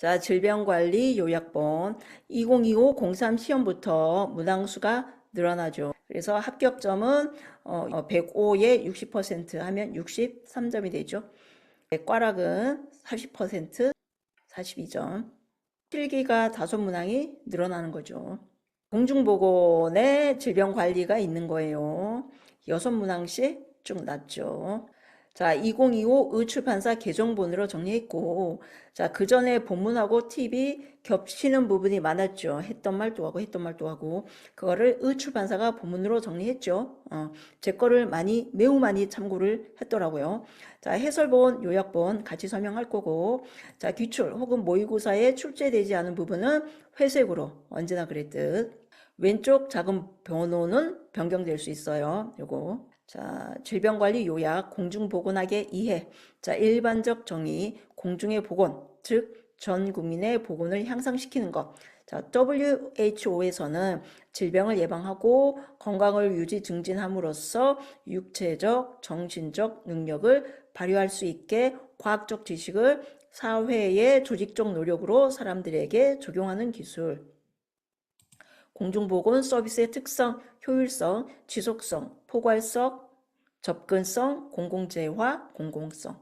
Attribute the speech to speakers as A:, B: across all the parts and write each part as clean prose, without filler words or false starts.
A: 자, 질병관리 요약본 2025-03 시험부터 문항수가 늘어나죠. 그래서 합격점은 105에 60% 하면 63점이 되죠. 꽈락은 40%, 42점. 필기가 5문항이 늘어나는 거죠. 공중보건에 질병관리가 있는 거예요. 6문항씩 쭉 났죠. 자, 2025 의출판사 개정본으로 정리했고, 자, 그 전에 본문하고 팁이 겹치는 부분이 많았죠. 했던 말도 하고, 그거를 의출판사가 본문으로 정리했죠. 제 거를 매우 많이 참고를 했더라고요. 자, 해설본, 요약본 같이 설명할 거고, 자, 기출 혹은 모의고사에 출제되지 않은 부분은 회색으로 언제나 그랬듯, 왼쪽 작은 번호는 변경될 수 있어요. 요거. 자, 질병관리 요약, 공중보건학의 이해. 자, 일반적 정의, 공중의 보건, 즉 전 국민의 보건을 향상시키는 것. 자, WHO에서는 질병을 예방하고 건강을 유지 증진함으로써 육체적, 정신적 능력을 발휘할 수 있게 과학적 지식을 사회의 조직적 노력으로 사람들에게 적용하는 기술. 공중보건 서비스의 특성, 효율성, 지속성, 포괄성, 접근성, 공공재화, 공공성.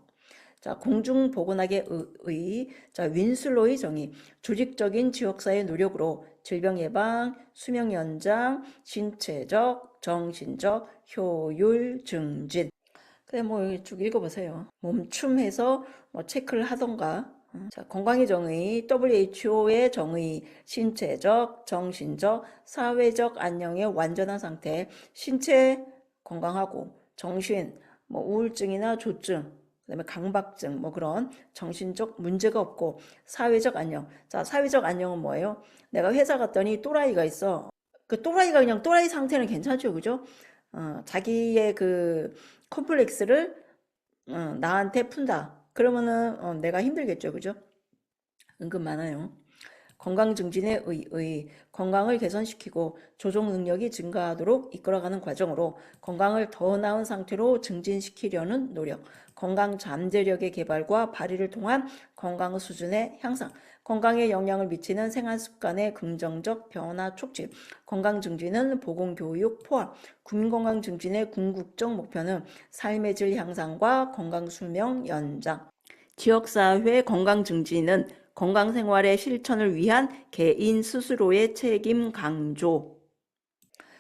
A: 자, 공중보건학의 자, 윈슬로의 정의, 조직적인 지역사회 노력으로 질병 예방, 수명 연장, 신체적, 정신적 효율 증진. 그래, 쭉 읽어보세요. 멈춤해서 체크를 하던가. 자, 건강의 정의, WHO의 정의, 신체적, 정신적, 사회적 안녕의 완전한 상태, 신체 건강하고, 정신, 우울증이나 조증, 그다음에 강박증, 그런 정신적 문제가 없고, 사회적 안녕. 자, 사회적 안녕은 뭐예요? 내가 회사 갔더니 또라이가 있어. 그 또라이가 그냥 또라이 상태는 괜찮죠, 그죠? 자기의 그 컴플렉스를 나한테 푼다. 그러면은 내가 힘들겠죠, 그죠? 은근 많아요. 건강 증진의 건강을 개선시키고 조종 능력이 증가하도록 이끌어가는 과정으로 건강을 더 나은 상태로 증진시키려는 노력, 건강 잠재력의 개발과 발휘를 통한 건강 수준의 향상, 건강에 영향을 미치는 생활 습관의 긍정적 변화 촉진, 건강 증진은 보건교육 포함, 국민건강 증진의 궁극적 목표는 삶의 질 향상과 건강 수명 연장, 지역사회 건강 증진은 건강생활의 실천을 위한 개인 스스로의 책임 강조.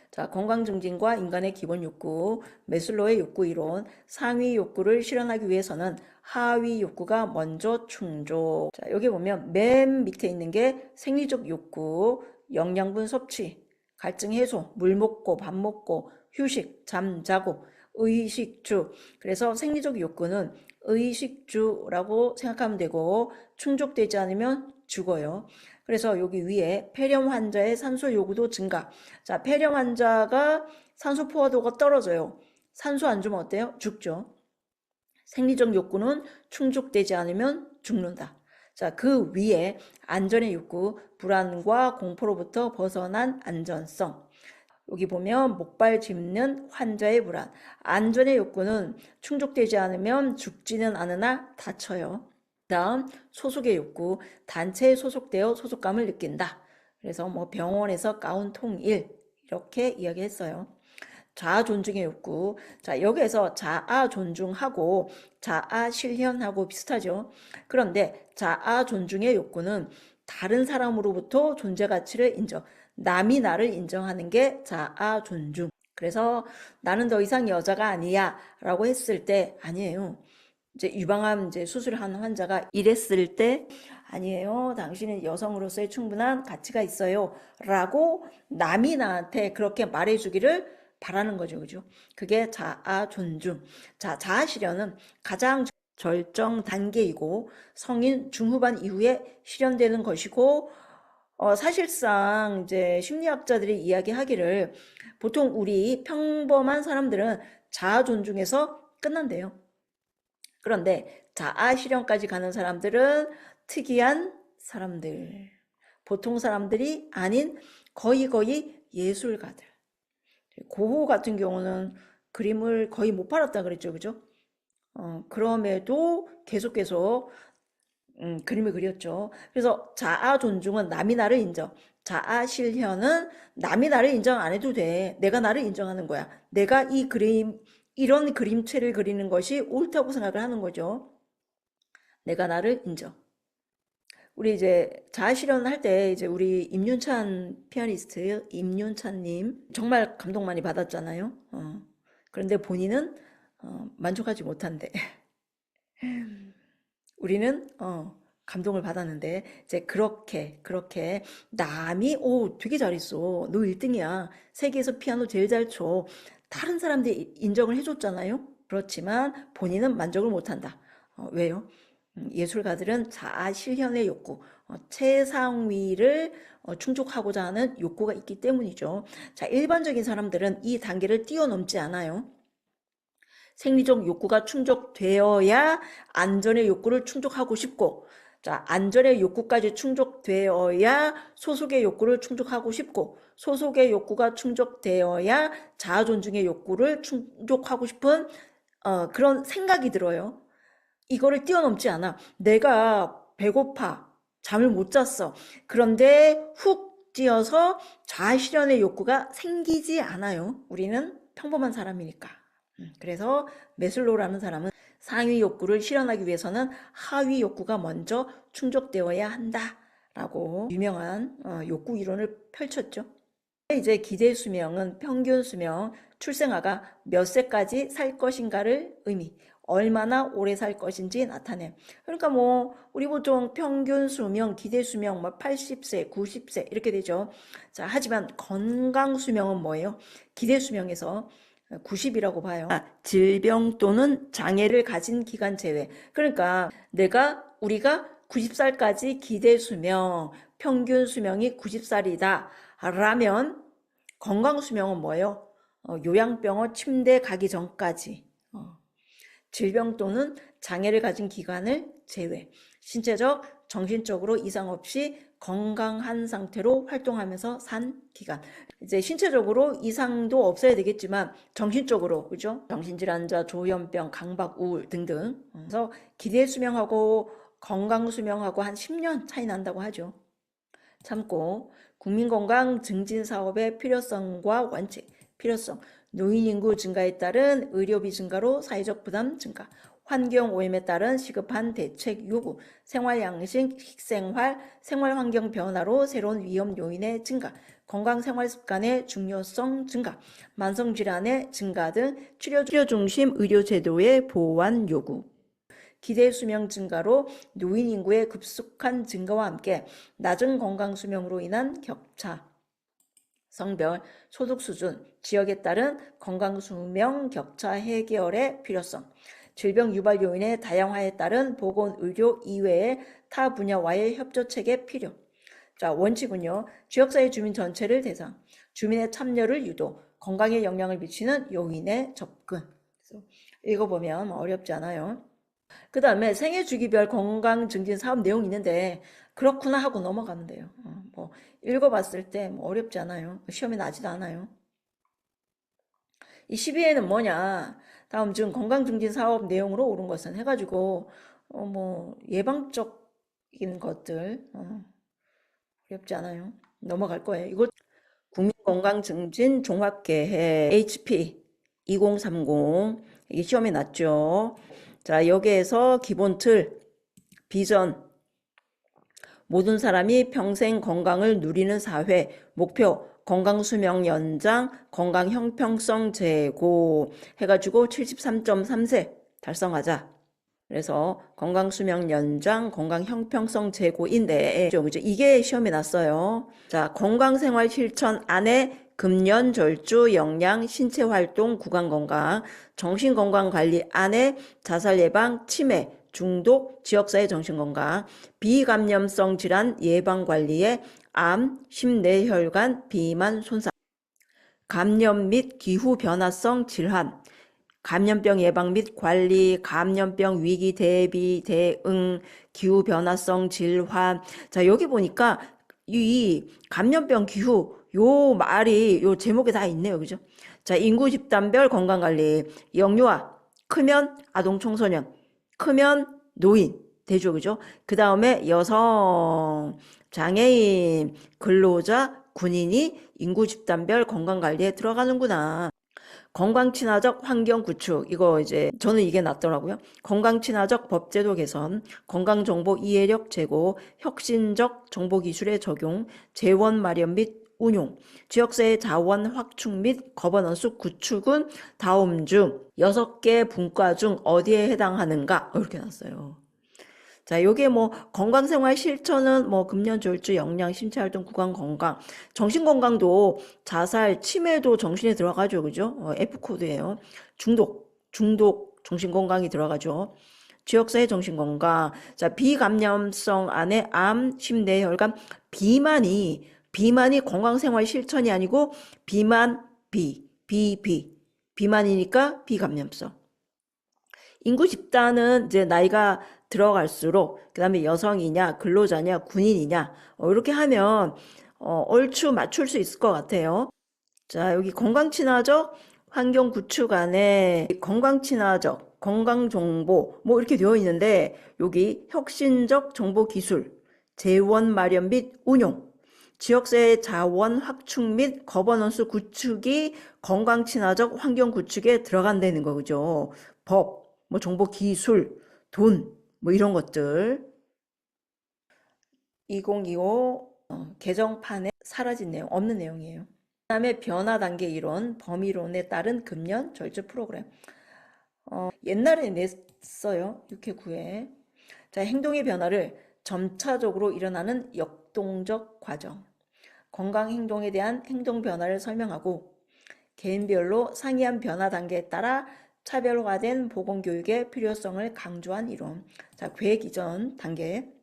A: 자, 건강 증진과 인간의 기본 욕구, 메슬로의 욕구 이론, 상위 욕구를 실현하기 위해서는 하위 욕구가 먼저 충족. 자, 여기 보면 맨 밑에 있는 게 생리적 욕구, 영양분 섭취, 갈증 해소, 물 먹고 밥 먹고 휴식, 잠 자고 의식주. 그래서 생리적 욕구는 의식주라고 생각하면 되고 충족되지 않으면 죽어요. 그래서 여기 위에 폐렴 환자의 산소 요구도 증가. 자, 폐렴 환자가 산소 포화도가 떨어져요. 산소 안 주면 어때요? 죽죠. 생리적 욕구는 충족되지 않으면 죽는다. 자, 그 위에 안전의 욕구, 불안과 공포로부터 벗어난 안전성. 여기 보면 목발 짚는 환자의 불안. 안전의 욕구는 충족되지 않으면 죽지는 않으나 다쳐요. 다음 소속의 욕구, 단체에 소속되어 소속감을 느낀다. 그래서 병원에서 가운 통일 이렇게 이야기했어요. 자아 존중의 욕구. 자, 여기에서 자아 존중하고 자아 실현하고 비슷하죠. 그런데 자아 존중의 욕구는 다른 사람으로부터 존재 가치를 인정, 남이 나를 인정하는 게 자아 존중. 그래서 나는 더 이상 여자가 아니야 라고 했을 때 아니에요. 이제 유방암 수술한 환자가 이랬을 때 아니에요. 당신은 여성으로서의 충분한 가치가 있어요. 라고 남이 나한테 그렇게 말해주기를 바라는 거죠. 그죠? 그게 자아 존중. 자, 자아 실현은 가장 절정 단계이고 성인 중후반 이후에 실현되는 것이고 사실상 심리학자들이 이야기하기를 보통 우리 평범한 사람들은 자아 존중에서 끝난대요. 그런데 자아 실현까지 가는 사람들은 특이한 사람들, 보통 사람들이 아닌 거의 예술가들. 고호 같은 경우는 그림을 거의 못 팔았다 그랬죠, 그죠? 그럼에도 계속 그림을 그렸죠. 그래서 자아 존중은 남이 나를 인정. 자아 실현은 남이 나를 인정 안 해도 돼. 내가 나를 인정하는 거야. 내가 이런 그림체를 그리는 것이 옳다고 생각을 하는 거죠. 내가 나를 인정. 우리 이제 자아 실현할 때 이제 우리 임윤찬 피아니스트 임윤찬님 정말 감동 많이 받았잖아요. 그런데 본인은 만족하지 못한대. 우리는 감동을 받았는데 이제 그렇게 남이 오 되게 잘했어. 너 1등이야. 세계에서 피아노 제일 잘 쳐. 다른 사람들이 인정을 해줬잖아요. 그렇지만 본인은 만족을 못한다. 왜요? 예술가들은 자아 실현의 욕구, 최상위를 충족하고자 하는 욕구가 있기 때문이죠. 자, 일반적인 사람들은 이 단계를 뛰어넘지 않아요. 생리적 욕구가 충족되어야 안전의 욕구를 충족하고 싶고, 자, 안전의 욕구까지 충족되어야 소속의 욕구를 충족하고 싶고, 소속의 욕구가 충족되어야 자아 존중의 욕구를 충족하고 싶은 그런 생각이 들어요. 이거를 뛰어넘지 않아. 내가 배고파, 잠을 못 잤어. 그런데 훅 뛰어서 자아 실현의 욕구가 생기지 않아요. 우리는 평범한 사람이니까. 그래서 메슬로우라는 사람은 상위 욕구를 실현하기 위해서는 하위 욕구가 먼저 충족되어야 한다라고 유명한 욕구 이론을 펼쳤죠. 이제 기대 수명은 평균 수명, 출생아가 몇 세까지 살 것인가를 얼마나 오래 살 것인지 나타내. 그러니까 뭐 우리 보통 평균 수명, 기대 수명 뭐 80세, 90세 이렇게 되죠. 자, 하지만 건강 수명은 뭐예요? 기대 수명에서 90이라고 봐요. 질병 또는 장애를 가진 기간 제외. 그러니까 우리가 90살까지 기대 수명, 평균 수명이 90살이다. 라면 건강 수명은 뭐예요? 요양병원 침대 가기 전까지. 질병 또는 장애를 가진 기간을 제외. 신체적, 정신적으로 이상 없이 건강한 상태로 활동하면서 산 기간. 이제 신체적으로 이상도 없어야 되겠지만 정신적으로, 그죠? 정신질환자, 조현병, 강박, 우울 등등. 그래서 기대 수명하고 건강 수명하고 한 10년 차이 난다고 하죠. 참고 국민건강 증진 사업의 필요성과 원칙. 필요성. 노인 인구 증가에 따른 의료비 증가로 사회적 부담 증가. 환경 오염에 따른 시급한 대책 요구, 생활 양식, 식생활, 생활 환경 변화로 새로운 위험 요인의 증가, 건강 생활 습관의 중요성 증가, 만성 질환의 증가 등 치료 중심 의료 제도의 보완 요구. 기대 수명 증가로 노인 인구의 급속한 증가와 함께 낮은 건강 수명으로 인한 격차, 성별, 소득 수준, 지역에 따른 건강 수명 격차 해결의 필요성, 질병 유발 요인의 다양화에 따른 보건의료 이외의 타 분야와의 협조체계 필요. 자, 원칙은요. 지역사회 주민 전체를 대상, 주민의 참여를 유도, 건강에 영향을 미치는 요인의 접근. 그래서 읽어보면 어렵지 않아요. 그 다음에 생애 주기별 건강 증진 사업 내용이 있는데 그렇구나 하고 넘어가면 돼요. 뭐 읽어봤을 때 뭐 어렵지 않아요. 시험에 나지도 않아요. 이 12회는 뭐냐? 다음 중 건강 증진 사업 내용으로 옳은 것은 해가지고 뭐 예방적인 것들 어렵지 않아요. 넘어갈 거예요. 이거 국민건강증진 종합계획 HP 2030 이게 시험에 났죠. 자, 여기에서 기본 틀, 비전, 모든 사람이 평생 건강을 누리는 사회, 목표, 건강 수명 연장, 건강 형평성 제고 해가지고 73.3세 달성하자. 그래서 건강 수명 연장, 건강 형평성 제고인데, 그죠? 이게 시험에 났어요. 자, 건강 생활 실천 안에 금연, 절주, 영양, 신체 활동, 구강 건강, 정신 건강 관리 안에 자살 예방, 치매, 중독, 지역사회 정신건강, 비감염성 질환 예방 관리에 암, 심뇌혈관, 비만, 손상, 감염 및 기후 변화성 질환, 감염병 예방 및 관리, 감염병 위기 대비, 대응, 기후 변화성 질환. 자, 여기 보니까 이 감염병 기후 요 말이 요 제목에 다 있네요. 그죠? 자, 인구 집단별 건강 관리. 영유아, 크면 아동 청소년, 크면 노인, 되죠, 그죠? 그 다음에 여성, 장애인, 근로자, 군인이 인구 집단별 건강관리에 들어가는구나. 건강 친화적 환경 구축, 이거 이제 저는 이게 낫더라고요. 건강 친화적 법제도 개선, 건강 정보 이해력 제고, 혁신적 정보 기술의 적용, 재원 마련 및 운용, 지역사회 자원 확충 및 거버넌스 구축은 다음 중 6개 분과 중 어디에 해당하는가? 이렇게 났어요. 자, 요게 뭐 건강생활 실천은 뭐 금연 졸주 영양 신체활동 구강 건강 정신 건강도 자살 치매도 정신에 들어가죠, 그죠? F 코드예요. 중독 정신 건강이 들어가죠. 지역사회 정신 건강. 자, 비감염성 안에 암, 심뇌혈관, 비만이 건강생활 실천이 아니고 비만이니까 비감염성. 인구 집단은 이제 나이가 들어갈수록 그다음에 여성이냐 근로자냐 군인이냐 이렇게 하면 얼추 맞출 수 있을 것 같아요. 자, 여기 건강 친화적 환경 구축 안에 건강 친화적 건강 정보 뭐 이렇게 되어 있는데 여기 혁신적 정보 기술 재원 마련 및 운용 지역사회 자원 확충 및 거버넌스 구축이 건강 친화적 환경 구축에 들어간다는 거죠. 법, 뭐 정보 기술, 돈, 뭐 이런 것들. 2025 개정판에 사라진 내용, 없는 내용이에요. 그다음에 변화 단계 이론, 범위론에 따른 금년 절주 프로그램. 옛날에 냈어요. 6회 9회. 자, 행동의 변화를 점차적으로 일어나는 역동적 과정. 건강 행동에 대한 행동 변화를 설명하고 개인별로 상이한 변화 단계에 따라 차별화된 보건교육의 필요성을 강조한 이론. 자, 계획 이전 단계.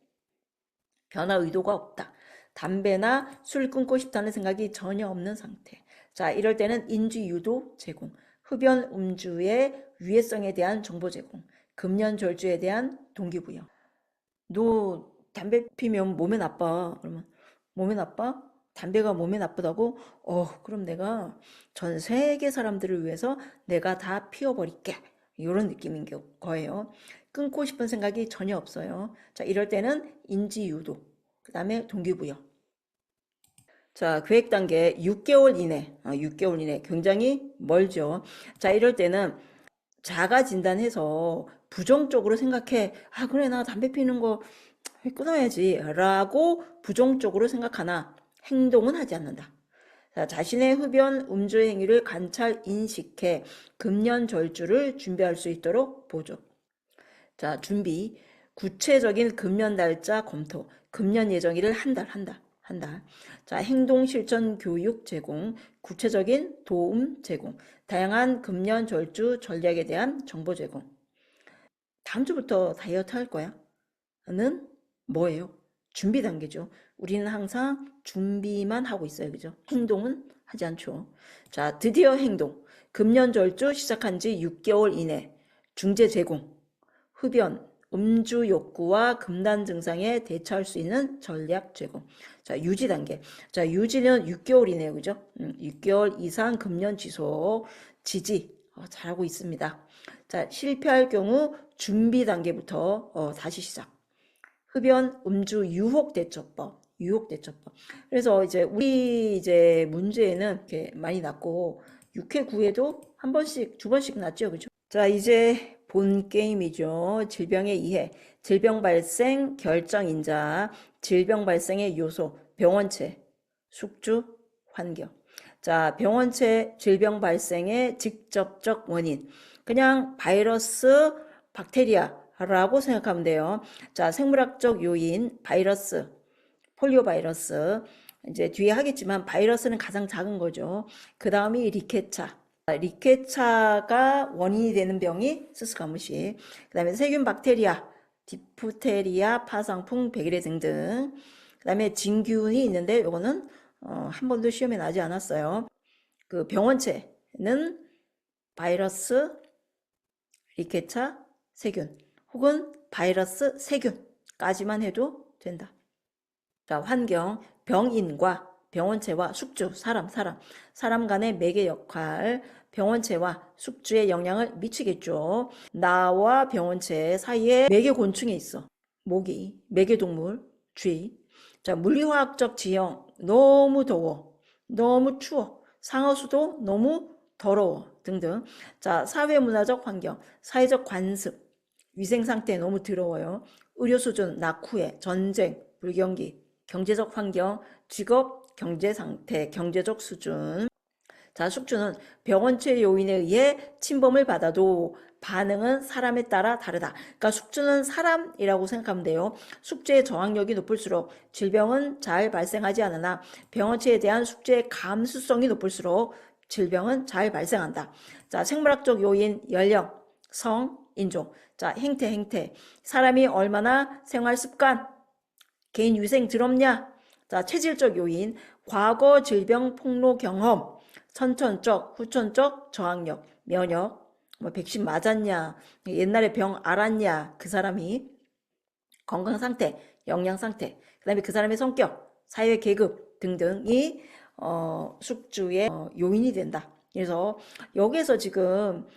A: 변화 의도가 없다. 담배나 술 끊고 싶다는 생각이 전혀 없는 상태. 자, 이럴 때는 인지 유도 제공, 흡연 음주의 위해성에 대한 정보 제공, 금연 절주에 대한 동기부여. 너 담배 피면 몸에 나빠. 그러면 몸에 나빠? 담배가 몸에 나쁘다고? 그럼 내가 전 세계 사람들을 위해서 내가 다 피워버릴게. 이런 느낌인 거예요. 끊고 싶은 생각이 전혀 없어요. 자, 이럴 때는 인지유도, 그 다음에 동기부여. 자, 계획 단계 6개월 이내, 6개월 이내 굉장히 멀죠. 자, 이럴 때는 자가 진단해서 부정적으로 생각해. 그래, 나 담배 피는 거 끊어야지 라고 부정적으로 생각하나 행동은 하지 않는다. 자, 자신의 흡연 음주 행위를 관찰 인식해 금연 절주를 준비할 수 있도록 보조. 자, 준비. 구체적인 금연 날짜 검토. 금연 예정일을 한 달. 자, 행동 실천 교육 제공. 구체적인 도움 제공. 다양한 금연 절주 전략에 대한 정보 제공. 다음 주부터 다이어트 할 거야. 는 뭐예요? 준비 단계죠. 우리는 항상 준비만 하고 있어요. 그죠? 행동은 하지 않죠. 자, 드디어 행동. 금연 절주 시작한 지 6개월 이내 중재 제공. 흡연, 음주 욕구와 금단 증상에 대처할 수 있는 전략 제공. 자, 유지 단계. 자, 유지는 6개월 이내요. 그죠? 6개월 이상 금연 지속, 지지. 잘하고 있습니다. 자, 실패할 경우 준비 단계부터 다시 시작. 흡연, 음주, 유혹 대처법. 그래서 이제 우리 이제 문제는 이렇게 많이 났고 6회 9회도 한 번씩 두 번씩 났죠, 그죠? 자, 이제 본 게임이죠. 질병의 이해, 질병 발생 결정인자, 질병 발생의 요소, 병원체, 숙주, 환경. 자, 병원체 질병 발생의 직접적 원인. 그냥 바이러스, 박테리아라고 생각하면 돼요. 자, 생물학적 요인, 바이러스, 폴리오 바이러스. 이제 뒤에 하겠지만 바이러스는 가장 작은 거죠. 그 다음이 리케차. 리케차가 원인이 되는 병이 스스가무시. 그 다음에 세균 박테리아, 디프테리아, 파상풍, 백일해 등등. 그 다음에 진균이 있는데 요거는 한 번도 시험에 나지 않았어요. 그 병원체는 바이러스, 리케차, 세균 혹은 바이러스, 세균까지만 해도 된다. 자, 환경, 병인과 병원체와 숙주, 사람 간의 매개 역할, 병원체와 숙주의 영향을 미치겠죠. 나와 병원체 사이에 매개 곤충이 있어. 모기, 매개동물, 쥐. 자, 물리화학적 지형, 너무 더워, 너무 추워, 상하수도 너무 더러워 등등. 자, 사회문화적 환경, 사회적 관습, 위생 상태 너무 더러워요. 의료 수준 낙후해, 전쟁, 불경기, 경제적 환경, 직업, 경제 상태, 경제적 수준. 자, 숙주는 병원체 요인에 의해 침범을 받아도 반응은 사람에 따라 다르다. 그러니까 숙주는 사람이라고 생각하면 돼요. 숙주의 저항력이 높을수록 질병은 잘 발생하지 않으나 병원체에 대한 숙주의 감수성이 높을수록 질병은 잘 발생한다. 자, 생물학적 요인, 연령, 성, 인종. 자, 행태. 사람이 얼마나 생활 습관, 개인 위생 더럽냐? 자, 체질적 요인, 과거 질병 폭로 경험, 선천적, 후천적 저항력, 면역, 뭐 백신 맞았냐, 옛날에 병 알았냐, 그 사람이 건강 상태, 영양 상태, 그다음에 그 사람의 성격, 사회 계급 등등이 숙주의 요인이 된다. 그래서 여기에서 지금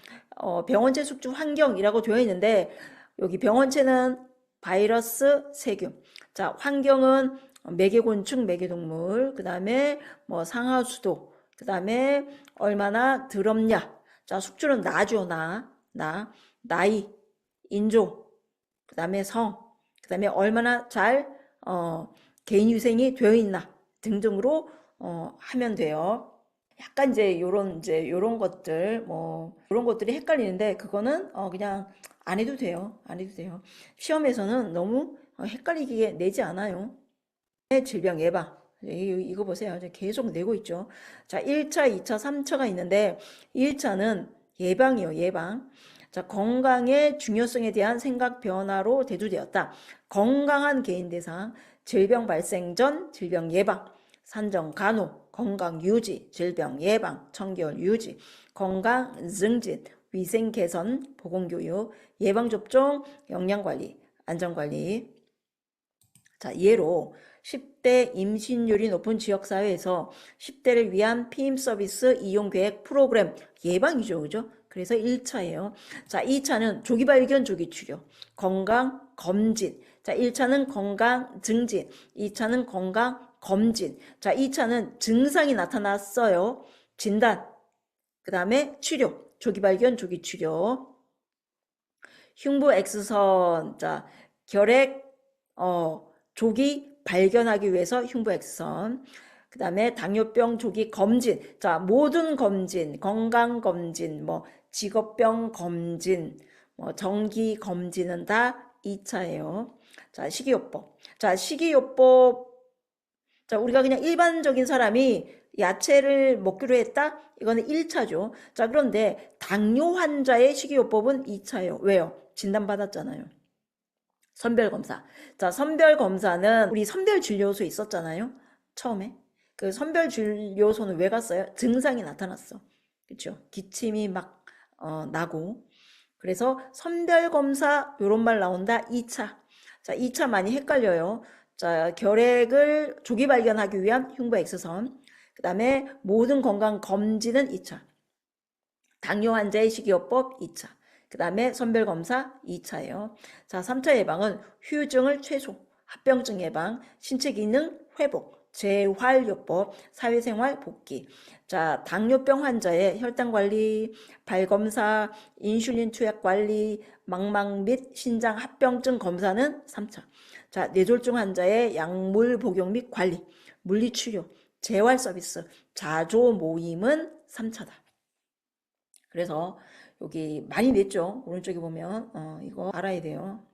A: 병원체 숙주 환경이라고 되어 있는데 여기 병원체는 바이러스, 세균. 자, 환경은 매개곤충, 매개동물, 그 다음에 뭐 상하수도, 그 다음에 얼마나 더럽냐. 자, 숙주는 나죠, 나이, 인종, 그 다음에 성, 그 다음에 얼마나 잘 개인위생이 되어 있나 등등으로 하면 돼요. 약간 요런 것들 요런 것들이 헷갈리는데 그거는 그냥 안 해도 돼요. 안 해도 돼요. 시험에서는 너무 헷갈리게 내지 않아요. 질병 예방. 이거 보세요. 계속 내고 있죠. 자, 1차, 2차, 3차가 있는데 1차는 예방이요, 예방. 자, 건강의 중요성에 대한 생각 변화로 대두되었다. 건강한 개인 대상, 질병 발생 전 질병 예방, 산정 간호, 건강 유지, 질병 예방, 청결 유지, 건강 증진, 위생 개선, 보건교육, 예방접종, 영양관리, 안전관리. 자, 예로 10대 임신율이 높은 지역사회에서 10대를 위한 피임 서비스 이용 계획 프로그램 예방이죠. 그죠? 그래서 1차예요. 자, 2차는 조기 발견, 조기 치료, 건강 검진. 자, 1차는 건강 증진, 2차는 건강 검진. 자, 2차는 증상이 나타났어요. 진단, 그 다음에 치료, 조기 발견, 조기 치료. 흉부 X선, 자, 결핵, 조기 발견하기 위해서 흉부 X선. 그 다음에 당뇨병 조기 검진. 자, 모든 검진, 건강 검진, 뭐 직업병 검진, 뭐 정기 검진은 다 2차예요. 자, 식이요법. 자, 식이요법. 자, 우리가 그냥 일반적인 사람이 야채를 먹기로 했다? 이거는 1차죠. 자, 그런데 당뇨 환자의 식이요법은 2차예요. 왜요? 진단받았잖아요. 선별검사. 자, 선별검사는 우리 선별진료소에 있었잖아요. 처음에. 그 선별진료소는 왜 갔어요? 증상이 나타났어. 그렇죠? 기침이 막 나고. 그래서 선별검사 요런 말 나온다. 2차. 자, 2차 많이 헷갈려요. 자, 결핵을 조기 발견하기 위한 흉부 X선. 그 다음에 모든 건강 검진은 2차. 당뇨 환자의 식이요법 2차. 그 다음에 선별검사 2차예요. 자, 3차 예방은 후유증을 최소, 합병증 예방, 신체 기능 회복, 재활요법, 사회생활 복귀. 자, 당뇨병 환자의 혈당관리, 발검사, 인슐린 투약 관리, 망막 및 신장 합병증 검사는 3차. 자, 뇌졸중 환자의 약물 복용 및 관리, 물리치료, 재활 서비스, 자조 모임은 3차다. 그래서 여기 많이 냈죠. 오른쪽에 보면 이거 알아야 돼요.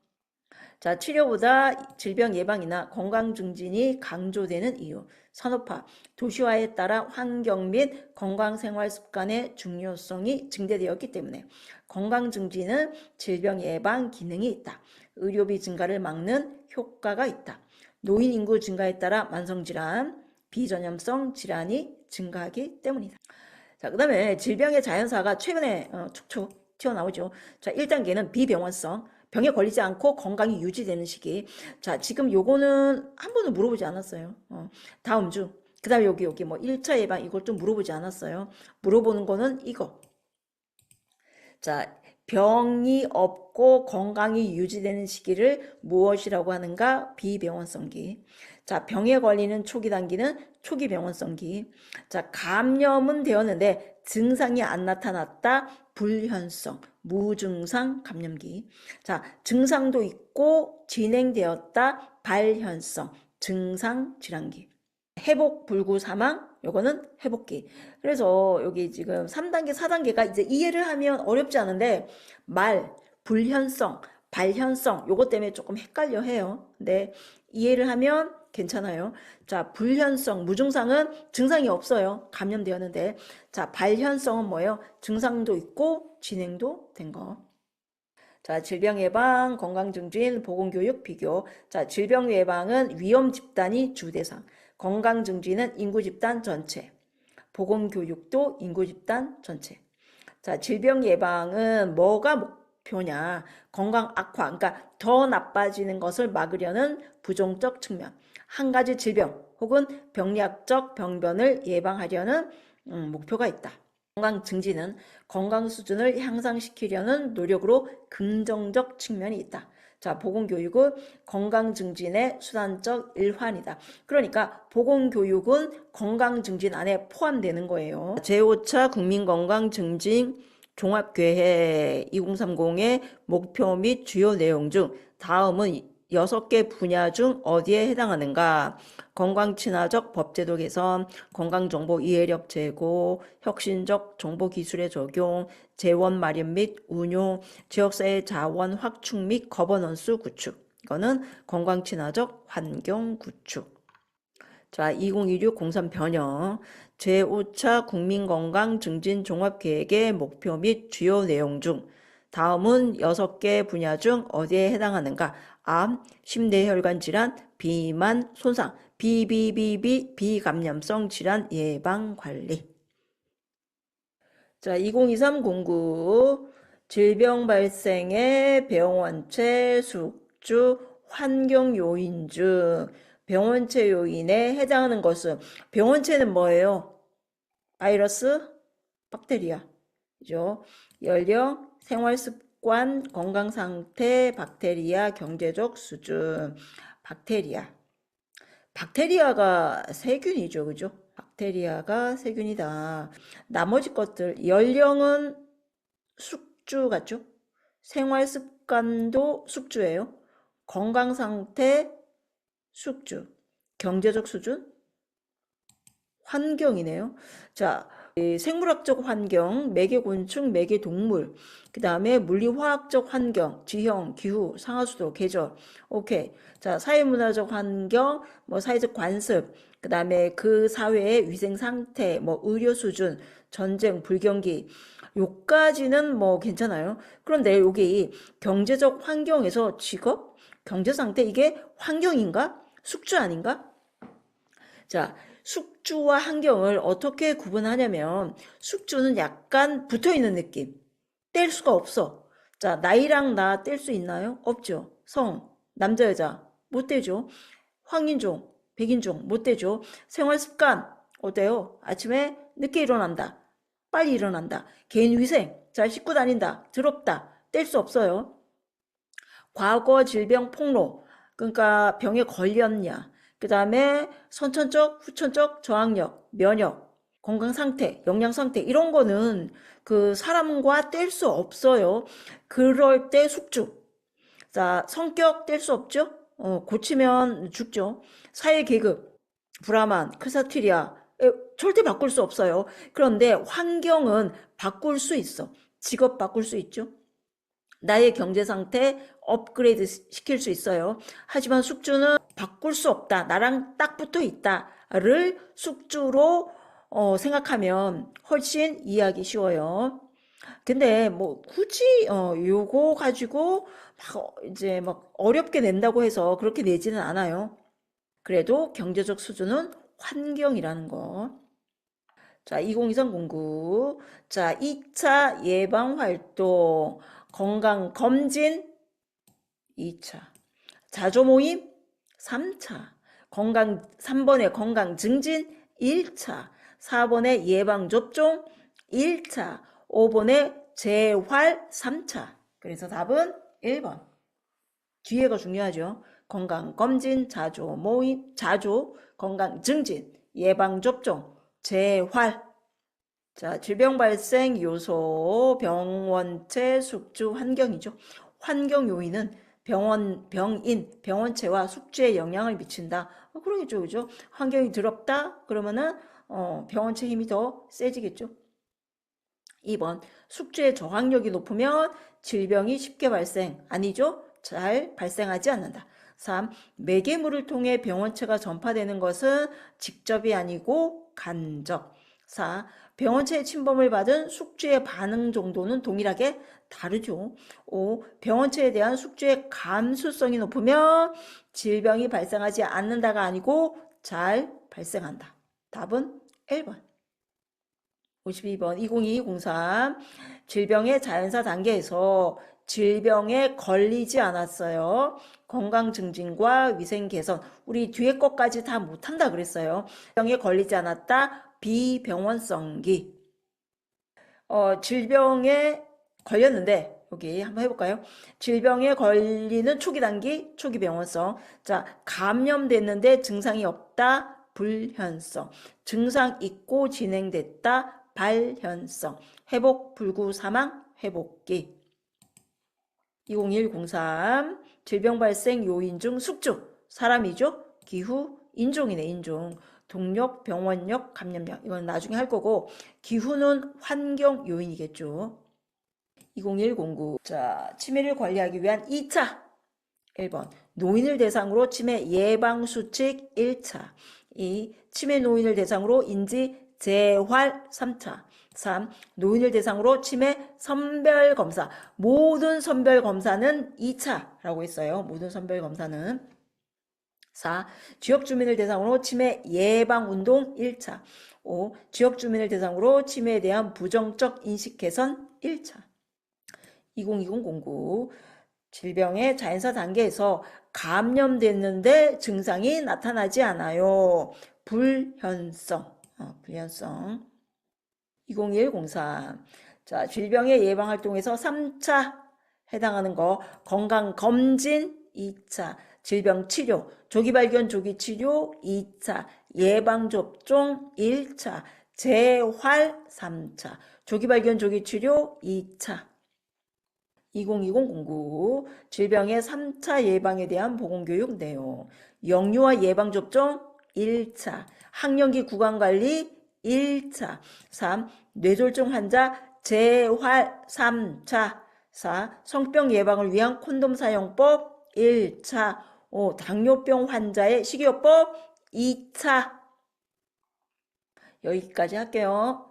A: 자, 치료보다 질병 예방이나 건강 증진이 강조되는 이유. 산업화, 도시화에 따라 환경 및 건강 생활 습관의 중요성이 증대되었기 때문에 건강 증진은 질병 예방 기능이 있다. 의료비 증가를 막는 효과가 있다. 노인 인구 증가에 따라 만성질환, 비전염성 질환이 증가하기 때문이다. 자, 그 다음에 질병의 자연사가 최근에 툭툭 튀어나오죠. 자, 1단계는 비병원성. 병에 걸리지 않고 건강이 유지되는 시기. 자, 지금 요거는 한 번도 물어보지 않았어요. 다음 주. 그 다음에 여기 뭐 1차 예방 이걸 좀 물어보지 않았어요. 물어보는 거는 이거. 자, 병이 없고 건강이 유지되는 시기를 무엇이라고 하는가? 비병원성기. 자, 병에 걸리는 초기 단기는 초기 병원성기. 자, 감염은 되었는데 증상이 안 나타났다. 불현성, 무증상 감염기. 자, 증상도 있고 진행되었다. 발현성, 증상 질환기. 회복 불구 사망, 요거는 회복기. 그래서 여기 지금 3단계, 4단계가 이제 이해를 하면 어렵지 않은데 말, 불현성, 발현성 요것 때문에 조금 헷갈려 해요. 근데 이해를 하면 괜찮아요. 자, 불현성, 무증상은 증상이 없어요. 감염되었는데. 자, 발현성은 뭐예요? 증상도 있고 진행도 된 거. 자, 질병 예방, 건강 증진, 보건교육 비교. 자, 질병 예방은 위험 집단이 주 대상. 건강 증진은 인구 집단 전체. 보건교육도 인구 집단 전체. 자, 질병 예방은 뭐가 목표냐? 건강 악화, 그러니까 더 나빠지는 것을 막으려는 부정적 측면. 한 가지 질병 혹은 병리학적 병변을 예방하려는 목표가 있다. 건강 증진은 건강 수준을 향상시키려는 노력으로 긍정적 측면이 있다. 자, 보건교육은 건강 증진의 수단적 일환이다. 그러니까 보건교육은 건강 증진 안에 포함되는 거예요. 제5차 국민건강증진 종합계획 2030의 목표 및 주요 내용 중 다음은 6개 분야 중 어디에 해당하는가? 건강친화적 법제도 개선, 건강정보 이해력 제고, 혁신적 정보기술의 적용, 재원 마련 및 운용, 지역사회 자원 확충 및 거버넌스 구축. 이거는 건강친화적 환경 구축. 자, 2016-03 변형 제5차 국민건강증진종합계획의 목표 및 주요 내용 중 다음은 6개 분야 중 어디에 해당하는가? 암, 심뇌혈관 질환, 비만, 손상, 비감염성 질환 예방 관리. 자, 2023-09 질병 발생의 병원체, 숙주, 환경 요인 중 병원체 요인에 해당하는 것은 병원체는 뭐예요? 바이러스, 박테리아. 그죠? 연령, 생활습관, 건강상태, 박테리아, 경제적 수준. 박테리아. 박테리아가 세균이죠. 그죠? 박테리아가 세균이다. 나머지 것들, 연령은 숙주 같죠? 생활습관도 숙주예요. 건강상태, 숙주. 경제적 수준, 환경이네요. 자, 생물학적 환경, 매개곤충, 매개동물, 그 다음에 물리화학적 환경, 지형, 기후, 상하수도, 계절. 오케이. 자, 사회문화적 환경, 뭐 사회적 관습, 그 다음에 그 사회의 위생 상태, 뭐 의료 수준, 전쟁, 불경기. 요까지는 뭐 괜찮아요. 그런데 여기 경제적 환경에서 직업, 경제 상태, 이게 환경인가? 숙주 아닌가? 자, 숙주와 환경을 어떻게 구분하냐면 숙주는 약간 붙어있는 느낌. 뗄 수가 없어. 자, 나이랑 나 뗄 수 있나요? 없죠. 성, 남자, 여자 못 떼죠. 황인종, 백인종 못 떼죠. 생활습관 어때요? 아침에 늦게 일어난다. 빨리 일어난다. 개인위생, 잘 씻고 다닌다. 더럽다. 뗄 수 없어요. 과거 질병 폭로, 그러니까 병에 걸렸냐. 그 다음에 선천적, 후천적 저항력, 면역, 건강 상태, 영양 상태 이런 거는 그 사람과 뗄 수 없어요. 그럴 때 숙주. 자, 성격 뗄 수 없죠? 고치면 죽죠. 사회 계급, 브라만, 크사티리아 절대 바꿀 수 없어요. 그런데 환경은 바꿀 수 있어. 직업 바꿀 수 있죠. 나의 경제 상태 업그레이드 시킬 수 있어요. 하지만 숙주는 바꿀 수 없다. 나랑 딱 붙어 있다를 숙주로 생각하면 훨씬 이해하기 쉬워요. 근데 뭐 굳이 요거 가지고 막 이제 막 어렵게 낸다고 해서 그렇게 내지는 않아요. 그래도 경제적 수준은 환경이라는 거. 자, 2023-09. 자, 2차 예방활동, 건강검진 2차, 자조모임 3차, 3번의 건강증진 1차, 4번의 예방접종 1차, 5번의 재활 3차. 그래서 답은 1번. 뒤에가 중요하죠. 건강검진, 자조, 건강증진, 예방접종, 재활. 자, 질병 발생 요소, 병원체, 숙주, 환경이죠. 환경 요인은 병원체와 숙주에 영향을 미친다. 그러겠죠, 그죠? 환경이 더럽다? 그러면은, 병원체 힘이 더 세지겠죠. 2번, 숙주의 저항력이 높으면 질병이 쉽게 발생. 아니죠? 잘 발생하지 않는다. 3. 매개물을 통해 병원체가 전파되는 것은 직접이 아니고 간접. 4. 병원체의 침범을 받은 숙주의 반응 정도는 동일하게 다르죠. 5. 병원체에 대한 숙주의 감수성이 높으면 질병이 발생하지 않는다가 아니고 잘 발생한다. 답은 1번. 52번 2022-03 질병의 자연사 단계에서 질병에 걸리지 않았어요. 건강 증진과 위생 개선 우리 뒤에 것까지 다 못한다 그랬어요. 질병에 걸리지 않았다. 비병원성기 질병에 걸렸는데 여기 한번 해볼까요? 질병에 걸리는 초기 단기, 초기 병원성. 자, 감염됐는데 증상이 없다. 불현성. 증상 있고 진행됐다. 발현성. 회복 불구 사망 회복기. 2021-03 질병 발생 요인 중 숙주 사람이죠. 기후 인종이네 인종. 동력, 병원력, 감염력 이건 나중에 할 거고 기후는 환경 요인이겠죠. 2021-09 자, 치매를 관리하기 위한 2차 1번 노인을 대상으로 치매 예방 수칙 1차 2. 치매 노인을 대상으로 인지 재활 3차 3. 노인을 대상으로 치매 선별검사 모든 선별검사는 2차라고 했어요. 모든 선별검사는 4. 지역 주민을 대상으로 치매 예방운동 1차 5. 지역 주민을 대상으로 치매에 대한 부정적 인식 개선 1차 2020-09 질병의 자연사 단계에서 감염됐는데 증상이 나타나지 않아요. 불현성. 2021-03 자, 질병의 예방 활동에서 3차 해당하는 거 건강검진 2차 질병 치료 조기 발견 조기 치료 2차 예방접종 1차 재활 3차 조기 발견 조기 치료 2차 2020-09 질병의 3차 예방에 대한 보건교육 내용 영유아 예방접종 1차 학령기 구강관리 1차 3. 뇌졸중 환자 재활 3차 4. 성병 예방을 위한 콘돔 사용법 1차 5. 당뇨병 환자의 식이요법 2차 여기까지 할게요.